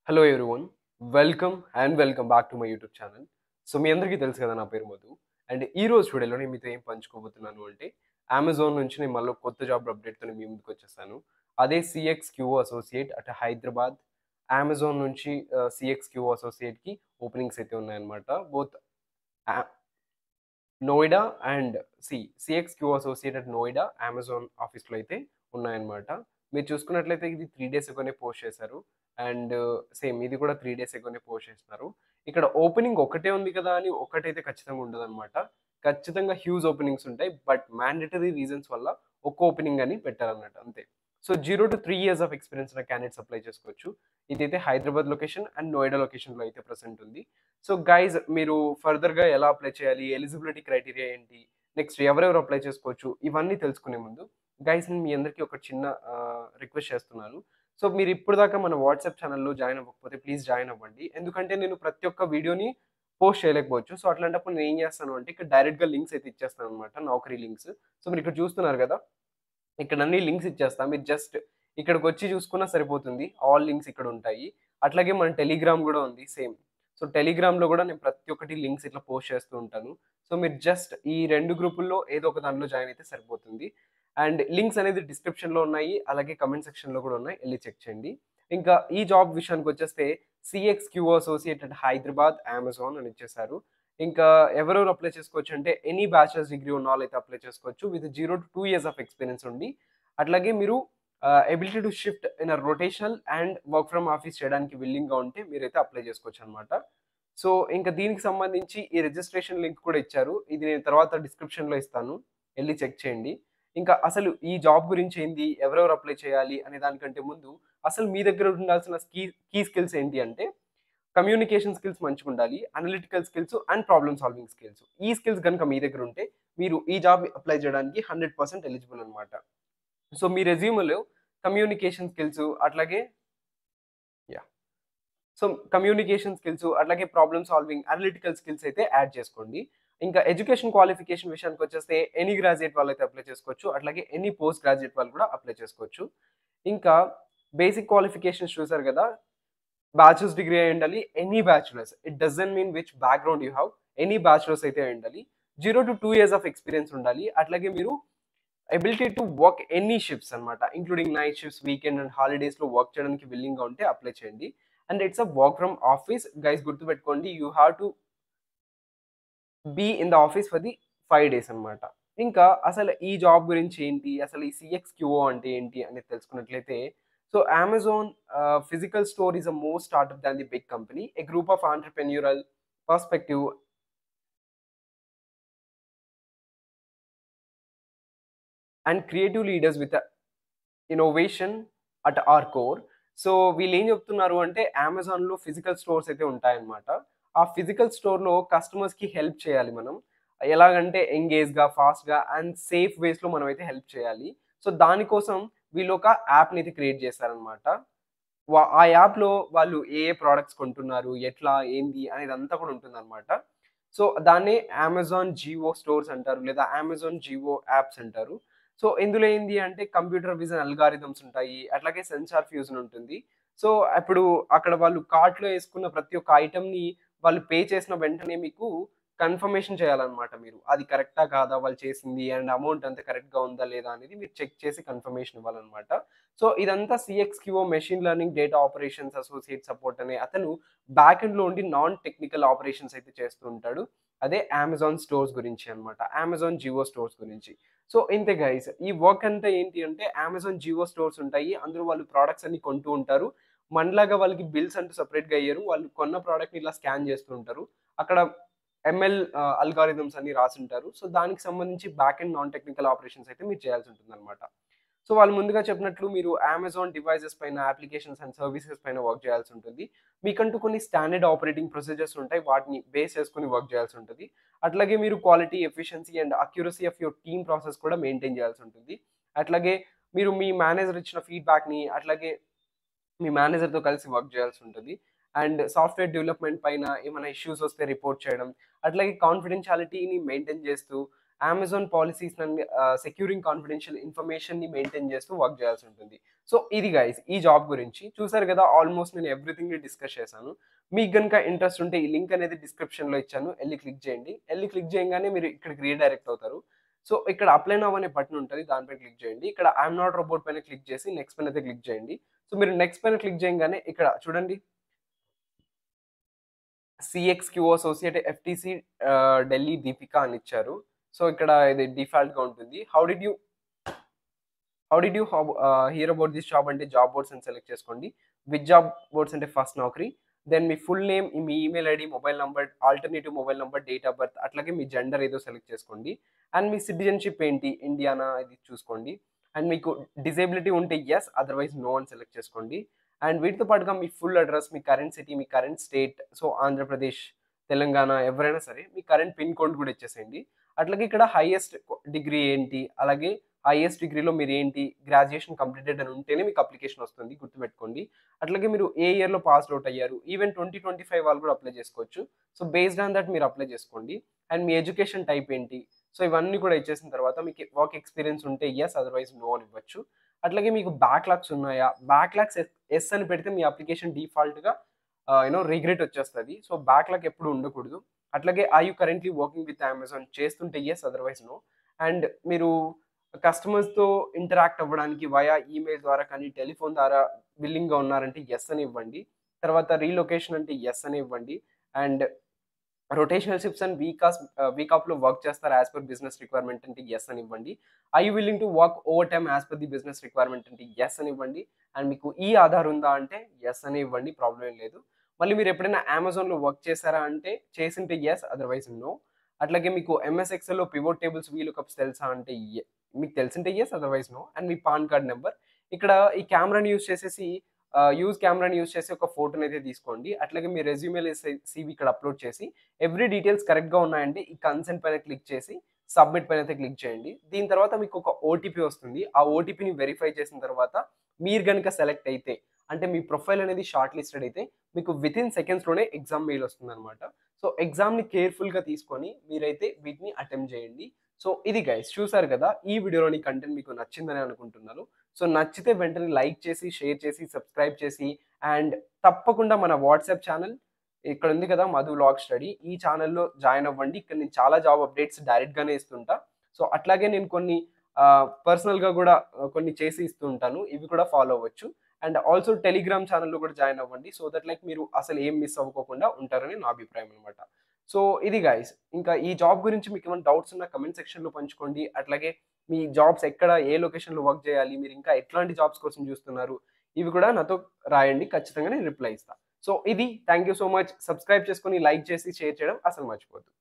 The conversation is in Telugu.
Hello everyone. Welcome back to my YouTube channel. So, మీ అందరికీ తెలుసు కదా నా పేరు మధు. అండ్ ఈ రోజు వీడియోలో నేను మీతో ఏం పంచుకోబోతున్నాను అంటే, అమెజాన్ నుంచి నేను మళ్ళీ కొత్త జాబ్ అప్డేట్‌తోని మీ ముందుకొచ్చేసాను. అదే CXQO associate at Hyderabad. Amazon నుంచి సీఎక్స్‌క్యూఓ అసోసియేట్‌కి ఓపెనింగ్స్ అయితే ఉన్నాయన్నమాట. బోత్ ఆ Noida and CXQO associate at Noida, Amazon ఆఫీస్‌లో అయితే ఉన్నాయన్నమాట. మీరు చూసుకున్నట్లయితే ఇది 3 డేస్ ఎగోనే పోస్ట్ చేశారు. అండ్ సేమ్ ఇది కూడా 3 డేస్ ఎగోనే పోస్ట్ చేస్తున్నారు. ఇక్కడ ఓపెనింగ్ ఒకటే ఉంది కదా అని ఒక్కటైతే ఖచ్చితంగా ఉండదనమాట. ఖచ్చితంగా హ్యూజ్ ఓపెనింగ్స్ ఉంటాయి. బట్ మ్యాండేటరీ రీజన్స్ వల్ల ఒక్క ఓపెనింగ్ అని పెట్టారన్నమాట అంతే. సో 0-3 ఇయర్స్ ఆఫ్ ఎక్స్‌పీరియన్స్ ఉన్న క్యాండిడేట్స్ అప్లై చేసుకోవచ్చు. ఇదైతే హైదరాబాద్ లొకేషన్ అండ్ నోయిడా లొకేషన్‌లో అయితే ప్రెజెంట్ ఉంది. సో గైస్ మీరు ఫర్దర్‌గా ఎలా అప్లై చేయాలి? ఎలిజిబిలిటీ క్రైటీరియా ఏంటి? నెక్స్ట్ ఎవరెవరు అప్లై చేసుకోవచ్చు? ఇవన్నీ తెలుసుకునే ముందు గైస్ నేను మీ అందరికీ ఒక చిన్న రిక్వెస్ట్ చేస్తున్నాను. సో మీరు ఇప్పటిదాకా మన వాట్సాప్ ఛానెల్‌లో జాయిన్ అవ్వకపోతే ప్లీజ్ జాయిన్ అవ్వండి. ఎందుకంటే నేను ప్రతి ఒక్క వీడియోని పోస్ట్ చేయలేకపోవచ్చు. సో అట్లాంటప్పుడు నేను ఏం చేస్తాను అంటే ఇక్కడ డైరెక్ట్‌గా లింక్స్ అయితే ఇచ్చేస్తాననమాట. నౌకరీ లింక్స్. సో మీరు ఇక్కడ చూస్తున్నారు కదా! ఇక్కడ అన్ని లింక్స్ ఇచ్చేస్తా. మీరు జస్ట్ ఇక్కడికొచ్చి చూసుకున్నా సరిపోతుంది. ఆల్ లింక్స్ ఇక్కడ ఉంటాయి. అట్లాగే మన టెలిగ్రామ్ గూడా ఉంది సేమ్. సో, టెలిగ్రామ్‌లో గూడా నేను ప్రతి ఒక్కటి లింక్స్ ఇట్లా పోస్ట్ చేస్తూ ఉంటాను. సో, మీరు జస్ట్ ఈ 2 గ్రూపుల్లో ఏదో ఒక దాంట్లో జాయిన్ అయితే సరిపోతుంది. అండ్ లింక్స్ అనేది డిస్క్రిప్షన్‌లో ఉన్నాయి. అలాగే కామెంట్ సెక్షన్‌లో గూడా ఉన్నాయి. ఎళ్లి చెక్ చేయండి. ఇంకా ఈ జాబ్ విషయానికొచ్చేస్తే CXQO associate at Hyderabad, Amazon అని ఇచ్చేసారు. ఇంకా ఎవరెవరు అప్లై చేసుకోవచ్చంటే ఎనీ బ్యాచిలర్స్ డిగ్రీ ఉన్నవాళ్ళైతే అప్లై చేసుకోవచ్చు. విత్ 0-2 ఇయర్స్ ఆఫ్ ఎక్స్‌పీరియన్స్ ఉండి అట్లాగే మీరు ability to shift in rotational and work from office చేయడానికి విల్లింగ్‌గా ఉంటే మీరైతే అప్లై చేసుకోవచ్చనమాట. సో, ఇంక దీనికి సంబంధించి ఈ రిజిస్ట్రేషన్ లింక్ కూడా ఇచ్చారు. ఇది నేను తర్వాత డిస్క్రిప్షన్‌లో ఇస్తాను. ఎళ్లి చెక్ చేయండి. ఇంకా అసలు ఈ జాబ్ గురించి ఏంది? ఎవరెవరు అప్లై చేయాలి? అనే దానికంటే ముందు అసలు మీ దగ్గర ఉండాల్సిన కీ స్కిల్స్ ఏంటి అంటే కమ్యూనికేషన్ స్కిల్స్ మంచిగుండాలి. Analytical skills and problem solving skills. ఈ స్కిల్స్ గనుక మీ దగ్గర ఉంటే మీరు ఈ జాబ్ అప్లై చేయడానికి 100% ఎలిజిబుల్ అనమాట. సో, మీ రెజ్యూమ్‌లో కమ్యూనికేషన్ స్కిల్స్ అట్లాగే యాహ్! సో, కమ్యూనికేషన్ స్కిల్స్ అట్లాగే ప్రాబ్లమ్ సాల్వింగ్, అనలిటికల్ స్కిల్స్ అయితే యాడ్ చేసుకోండి. ఇంకా ఎడ్యుకేషన్ క్వాలిఫికేషన్ విషయానికొచ్చేస్తే ఎనీ గ్రాడ్యుయేట్ వాళ్ళైతే అప్లై చేసుకోవచ్చు. అట్లాగే ఎనీ పోస్ట్ గ్రాడ్యుయేట్ వాళ్ళు కూడా అప్లై చేసుకోవచ్చు. ఇంకా బేసిక్ క్వాలిఫికేషన్స్ చూసారు గదా! బ్యాచిలర్స్ డిగ్రీ అయ్యుండాలి. Any bachelors. It doesn't mean which background you have. Any bachelors అయితే అయ్యుండాలి. 0-2 ఇయర్స్ ఆఫ్ ఎక్స్‌పీరియన్స్ ఉండాలి. అట్లాగే మీరు ability to work any shifts అన్నమాట. Including night shifts, weekend and హాలిడేస్‌లో వర్క్ చేయడానికి విల్లింగ్‌గా ఉంటే అప్లై చేయండి. And it's a work from office. Guys గుర్తుపెట్టుకోండి. You have to be in the office for the 5 days అన్నమాట. ఇంకా అసలు ఈ జాబ్ గురించి ఏంటి? అసలు ఈ సీఎక్స్‌క్యూఓ అంటే ఏంటి? అనేది తెలుసుకున్నట్లయితే so, Amazon physical store is a more startup than the big company. A group of entrepreneurial perspective and creative leaders with innovation at our core. So, వీళ్ళేం చెప్తున్నారు అంటే అమెజాన్‌లో ఫిజికల్ స్టోర్స్ అయితే ఉంటాయన్నమాట. ఆ ఫిజికల్ స్టోర్‌లో కస్టమర్స్‌కి హెల్ప్ చేయాలి మనం. ఎలాగంటే ఎంగేజ్‌గా, ఫాస్ట్‌గా అండ్ సేఫ్ వేస్‌లో మనమైతే హెల్ప్ చేయాలి. సో, దానికోసం వీళ్ళొక యాప్‌నైతే క్రియేట్ చేశారన్నమాట. ఆ యాప్‌లో వాళ్ళు ఏ ఏ ప్రొడక్ట్స్ కొంటున్నారు, ఎట్లా, ఏంది అనేదంతా కూడా ఉంటుందన్నమాట. సో, దాన్నే అమెజాన్ జియో స్టోర్స్ అంటారు. లేదా అమెజాన్ జియో యాప్స్ అంటారు. సో, ఇందులో ఏంది అంటే కంప్యూటర్ విజన్ అల్గారిథమ్స్ ఉంటాయి. అట్లాగే సెన్సార్ ఫ్యూజన్ ఉంటుంది. సో, అప్పుడు అక్కడ వాళ్ళు కార్ట్‌లో యేసుకున్న ప్రతి ఒక్క ఐటెమ్‌ని వాళ్ళు పే చేసిన వెంటనే మీకు కన్ఫర్మేషన్ చేయాలన్నమాట మీరు. అది కరెక్టా? కాదా? వాళ్ళు చేసింది అండ్ అమౌంట్ అంతా కరెక్ట్‌గా ఉందా? లేదా? అనేది మీరు చెక్ చేసి కన్ఫర్మేషన్ ఇవ్వాలన్నమాట. సో, ఇదంతా CXQO machine learning data operations associate support అనే అతను బ్యాక్ ఎండ్‌లో ఉండి నాన్ టెక్నికల్ ఆపరేషన్స్ అయితే చేస్తూ ఉంటాడు. అదే అమెజాన్ స్టోర్స్ గురించి అన్నమాట. అమెజాన్ జియో స్టోర్స్ గురించి. సో, ఇంతే గైస్. ఈ వర్క్ అంతా ఏంటి అంటే అమెజాన్ జియో స్టోర్స్ ఉంటాయి. అందులో వాళ్ళు ప్రొడక్ట్స్ అన్ని కొంటూ ఉంటారు. మనలాగా వాళ్ళకి బిల్స్ అంటూ సెపరేట్‌గా ఎయ్యరు. వాళ్ళు కొన్న ప్రొడక్ట్‌ని ఇలా స్కాన్ చేస్తూ ఉంటారు. అక్కడ ఎంఎల్ అల్గారిథమ్స్ అన్ని రాసుంటారు. సో, దానికి సంబంధించి back end non technical operations అయితే మీరు చేయాల్సి ఉంటుందన్నమాట. సో, వాళ్ళు ముందుగా చెప్పినట్లు మీరు అమెజాన్ డివైసెస్ పైన, అప్లికేషన్స్ అండ్ సర్వీసెస్ పైన వర్క్ చేయాల్సి ఉంటుంది. మీకంటూ కొన్ని స్టాండర్డ్ ఆపరేటింగ్ ప్రొసీజర్స్ ఉంటాయి. వాటిని బేస్ చేసుకొని వర్క్ చేయాల్సి ఉంటది. అట్లాగే మీరు quality, efficiency and accuracy of your team process కూడా మెయింటైన్ చేయాల్సి ఉంటుంది. అట్లాగే మీరు మీ మేనేజర్ ఇచ్చిన ఫీడ్‌బ్యాక్‌ని అట్లాగే మీ మేనేజర్‌తో కలిసి వర్క్ చేయాల్సి ఉంటది. అండ్ సాఫ్ట్‌వేర్ డెవలప్‌మెంట్ పైన ఏమైనా ఇష్యూస్ వస్తే రిపోర్ట్ చేయడం. అట్లాగే కాన్ఫిడెన్షియాలిటీని మెయింటైన్ చేస్తూ Amazon policies and securing confidential ఇన్ఫర్మేషన్ని మెయింటైన్ చేస్తూ వర్క్ చేయాల్సి ఉంటుంది. సో ఇది గైస్ ఈ జాబ్ గురించి. చూసారు కదా ఆల్మోస్ట్ నేను ఎవ్రీథింగ్‌ని డిస్కస్ చేశాను. మీకు గనుక ఇంట్రెస్ట్ ఉంటే ఈ లింక్ అనేది డిస్క్రిప్షన్‌లో ఇచ్చాను. ఎళ్లి క్లిక్ చేయండి. ఎళ్లి క్లిక్ చేయంగానే మీరు ఇక్కడికి రీడైరెక్ట్ అవుతారు. సో ఇక్కడ అప్లై నౌ అనే బటన్ ఉంటది. దానిపై క్లిక్ చేయండి. ఇక్కడ ఐయామ్ నాట్ రోబోట్ పైన క్లిక్ చేసి నెక్స్ట్ పైన అయితే క్లిక్ చేయండి. సో మీరు నెక్స్ట్ పైన క్లిక్ చేయంగానే ఇక్కడ చూడండి CXQ associate FTC Delhi Deepika అని ఇచ్చారు. సో ఇక్కడ ఇది డిఫాల్ట్‌గా ఉంటుంది. హియర్ అబౌట్ దిస్ జాబ్ అంటే జాబ్ బోర్డ్స్ అని సెలెక్ట్ చేసుకోండి. విత్ జాబ్ బోర్డ్స్ అంటే ఫస్ట్ నౌకరీ. దెన్ మీ ఫుల్ నేమ్, మీ email ID, mobile number, alternative mobile number, date of birth అట్లాగే మీ జెండర్ ఏదో సెలెక్ట్ చేసుకోండి. అండ్ మీ సిటిజన్‌షిప్ ఏంటి? ఇండియానా ఇది చూసుకోండి. అండ్ మీకు డిజేబిలిటీ ఉంటే యెస్, అదర్‌వైజ్ నో అని సెలెక్ట్ చేసుకోండి. అండ్ వీటితో పాటుగా మీ ఫుల్ అడ్రెస్, మీ కరెంట్ సిటీ, మీ current state, so Andhra Pradesh, Telangana ఎవరైనా సరే మీ కరెంట్ పిన్ కోడ్ కూడా ఇచ్చేసేయండి. అట్లాగే ఇక్కడ హైయెస్ట్ డిగ్రీ ఏంటి? అలాగే హైయెస్ట్ డిగ్రీలో మీరేంటి, గ్రాడ్యుయేషన్ కంప్లీటెడ్ అని ఉంటేనే మీకు అప్లికేషన్ వస్తుంది గుర్తుపెట్టుకోండి. అట్లాగే మీరు ఏ ఇయర్‌లో పాస్డ్ ఔట్ అయ్యారు, ఈవెన్ 2025 వాళ్ళు కూడా అప్లై చేసుకోవచ్చు. సో బేస్డ్ ఆన్ దట్ మీరు అప్లై చేసుకోండి. అండ్ మీ ఎడ్యుకేషన్ టైప్ ఏంటి, సో ఇవన్నీ కూడా ఇచ్చేసిన తర్వాత మీకు వర్క్ ఎక్స్‌పీరియన్స్ ఉంటే యెస్, అదర్‌వైజ్ నో అని ఇవ్వచ్చు. అట్లాగే మీకు బ్యాక్‌లాగ్స్ ఉన్నాయా? బ్యాక్‌లాగ్స్ యెస్ అని పెడితే మీ అప్లికేషన్ డిఫాల్ట్‌గా రిగ్రెట్ వచ్చేస్తది. సో బ్యాక్‌లాగ్ ఎప్పుడు ఉండకూడదు. అట్లాగే are you currently working with Amazon చేస్తుంటే యెస్, అదర్‌వైజ్ నో. అండ్ మీరు కస్టమర్స్‌తో ఇంటరాక్ట్ అవ్వడానికి వయా ఈమెయిల్ ద్వారా కానీ, టెలిఫోన్ ద్వారా విల్లింగ్‌గా ఉన్నారంటే యెస్ అని ఇవ్వండి. తర్వాత రీలొకేషన్ అంటే యెస్ అని ఇవ్వండి. And rotational shifts and week ఆఫ్‌లో వర్క్ చేస్తారు యాస్ పర్ బిజినెస్ రిక్వైర్మెంట్ అంటే యెస్ అని ఇవ్వండి. I you willing to work over time as per the business requirement అంటే యెస్ అని ఇవ్వండి. అండ్ మీకు ఈ ఆధార్ ఉందా అంటే యెస్ అని ఇవ్వండి. ప్రాబ్లమ్ ఏం లేదు. మళ్ళీ మీరు ఎప్పుడైనా అమెజాన్‌లో వర్క్ చేశారా అంటే చేసింటే యెస్, అదర్‌వైజ్ నో. అట్లాగే మీకు ఎంఎస్ ఎక్సెల్‌లో పివోట్ టేబుల్స్, వీలుకప్స్ తెలుసా అంటే మీకు తెలిసుంటే యెస్, అదర్‌వైజ్ నో. అండ్ మీ పాన్ కార్డ్ నంబర్. ఇక్కడ ఈ కెమెరాని యూజ్ చేసేసి కెమెరాని యూజ్ చేసి ఒక ఫోటోనైతే తీసుకోండి. అట్లాగే మీ రెజ్యూమే సీవీ ఇక్కడ అప్‌లోడ్ చేసి ఎవ్రీ డీటెయిల్స్ కరెక్ట్‌గా ఉన్నాయంటే ఈ కన్సెంట్ పైన క్లిక్ చేసి సబ్మిట్ పైన అయితే క్లిక్ చేయండి. దీని తర్వాత మీకు ఒక ఓటీపీ వస్తుంది. ఆ ఓటీపీని వెరిఫై చేసిన తర్వాత మీరు గనుక సెలెక్ట్ అయితే అంటే మీ ప్రొఫైల్ అనేది షార్ట్ లిస్టెడ్ అయితే మీకు వితిన్ సెకండ్స్‌లోనే ఎగ్జామ్ మెయిల్ వస్తుందన్నమాట. సో ఎగ్జామ్‌ని కేర్‌ఫుల్‌గా తీసుకొని మీరైతే వీటిని అటెంప్ట్ చేయండి. సో ఇది గైస్ చూసారు కదా! ఈ వీడియోలోని కంటెంట్ మీకు నచ్చిందని అనుకుంటున్నాను. సో నచ్చితే వెంటనే లైక్ చేసి, షేర్ చేసి, సబ్స్క్రైబ్ చేసి అండ్ తప్పకుండా మన వాట్సాప్ ఛానల్ ఇక్కడ ఉంది కదా! Madhu vlog study. ఈ ఛానెల్‌లో జాయిన్ అవ్వండి. ఇక్కడ నేను చాలా జాబ్ అప్డేట్స్ డైరెక్ట్‌గానే ఇస్తుంటా. సో అట్లాగే నేను కొన్ని పర్సనల్‌గా గూడా కొన్ని చేసి ఇస్తూ ఉంటాను. ఇవి కూడా ఫాలో అవ్వచ్చు. అండ్ ఆల్సో టెలిగ్రామ్ ఛానెల్‌లో కూడా జాయిన్ అవ్వండి. సో దట్ లైక్ మీరు అసలు ఏం మిస్ అవ్వకోకుండా ఉంటారని నా అభిప్రాయం అన్నమాట. సో ఇది గైస్. ఇంకా ఈ జాబ్ గురించి మీకేమైనా డౌట్స్ ఉన్నా కామెంట్ సెక్షన్‌లో పంచుకోండి. అట్లాగే మీ జాబ్స్ ఎక్కడ, ఏ లొకేషన్‌లో వర్క్ చేయాలి, మీరు ఇంకా ఎట్లాంటి జాబ్స్ కోసం చూస్తున్నారు, ఇవి కూడా నాతో రాయండి. ఖచ్చితంగా నేను రిప్లై ఇస్తా. సో ఇది. Thank you so much. Subscribe చేసుకొని, లైక్ చేసి, షేర్ చేయడం అసలు మర్చిపోవద్దు.